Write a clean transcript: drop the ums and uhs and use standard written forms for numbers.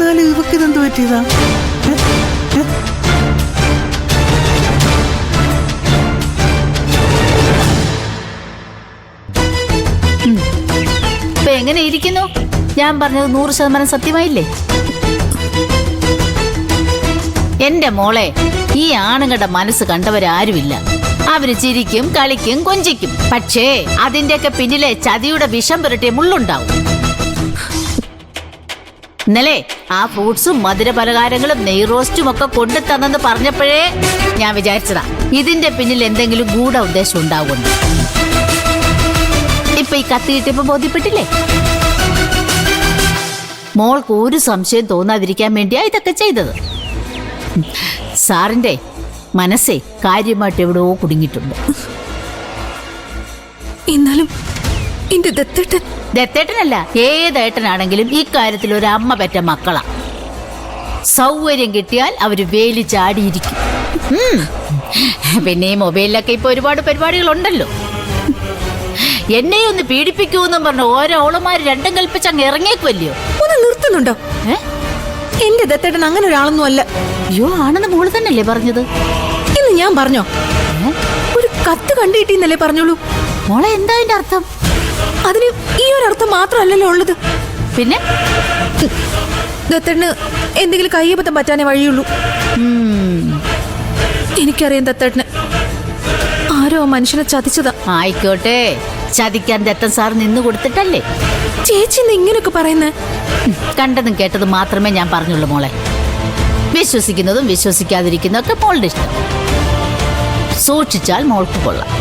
എന്നാലും ഇവക്ക് ഇതെന്ത് പറ്റിയതാ? ഇപ്പൊ എങ്ങനെ ഇരിക്കുന്നു? ഞാൻ പറഞ്ഞത് 100% സത്യമായില്ലേ? എന്റെ മോളെ, ഈ ആണുങ്ങളുടെ മനസ്സ് കണ്ടവരാരുമില്ല. അവര് ചിരിക്കും, കളിക്കും, കൊഞ്ചിക്കും. പക്ഷേ അതിന്റെയൊക്കെ പിന്നിലെ ചതിയുടെ വിഷം പുരട്ടിയ മുള്ളുണ്ടാവും. ഇന്നലെ ആ ഫ്രൂട്ട്സും മധുര പലഹാരങ്ങളും നെയ് റോസ്റ്റും ഒക്കെ കൊണ്ടു തന്നെന്ന് പറഞ്ഞപ്പോഴേ ഞാൻ വിചാരിച്ചതാ ഇതിന്റെ പിന്നിൽ എന്തെങ്കിലും ഗൂഢ ഉദ്ദേശം ഉണ്ടാവുമെന്ന്. ഇപ്പൊ ഈ കത്തി കിട്ടിയപ്പോ ബോധ്യപ്പെട്ടില്ലേ? മോൾക്ക് ഒരു സംശയം തോന്നാതിരിക്കാൻ വേണ്ടിയാ ഇതൊക്കെ ചെയ്തത്. സാറിന്റെ മനസ്സേ കാര്യമായിട്ട് എവിടെയോ കുടുങ്ങിയിട്ടുണ്ട്. എന്നാലും എന്റെ ദത്തേട്ടനല്ല, ഏതേട്ടനാണെങ്കിലും ഈ കാര്യത്തിൽ ഒരു അമ്മ പെറ്റ മക്കളാ. സൗകര്യം കിട്ടിയാൽ അവര് വേലി ചാടിയിരിക്കും. പിന്നെ ഈ മൊബൈലിലൊക്കെ ഇപ്പൊ ഒരുപാട് പരിപാടികളുണ്ടല്ലോ. എന്നെ ഒന്ന് പീഡിപ്പിക്കൂന്നും പറഞ്ഞ ഓരോ ഓളമാര് രണ്ടും കൽപ്പിച്ചങ്ങ് ഇറങ്ങിയേക്കുമല്ലയോ. ഒന്ന് നിർത്തുന്നുണ്ടോ? എന്റെ ദത്തേട്ടൻ അങ്ങനെ ഒരാളൊന്നും അല്ല. അയ്യോ, ആണെന്ന് മോള് തന്നെയല്ലേ പറഞ്ഞത്? ഇന്ന് ഞാൻ പറഞ്ഞോ? ഒരു കത്ത് കണ്ടുകിട്ടിന്നല്ലേ പറഞ്ഞോളൂ. മോളെ എന്താ അതിന്റെ അർത്ഥം? അതിന് ഈ ഒരു അർത്ഥം മാത്രമല്ലല്ലോ ഉള്ളത്. പിന്നെ ദത്തേട്ടന് എന്തെങ്കിലും കയ്യബദ്ധം പറ്റാനേ വഴിയുള്ളൂ. എനിക്കറിയാം ദത്തേട്ടന് ആരോ മനുഷ്യനെ ചതിച്ചതാ. ആയിക്കോട്ടെ, ചതിക്കാൻ ദത്തൻ സാർ നിന്ന് കൊടുത്തിട്ടല്ലേ. ചേച്ചി ഇങ്ങനെയൊക്കെ പറയുന്നേ? കണ്ടതും കേട്ടതും മാത്രമേ ഞാൻ പറഞ്ഞുള്ളൂ മോളെ. വിശ്വസിക്കുന്നതും വിശ്വസിക്കാതിരിക്കുന്നതും ഒക്കെ മോളുടെ ഇഷ്ടം. സൂക്ഷിച്ചാൽ മോൾക്ക് കൊള്ളാം.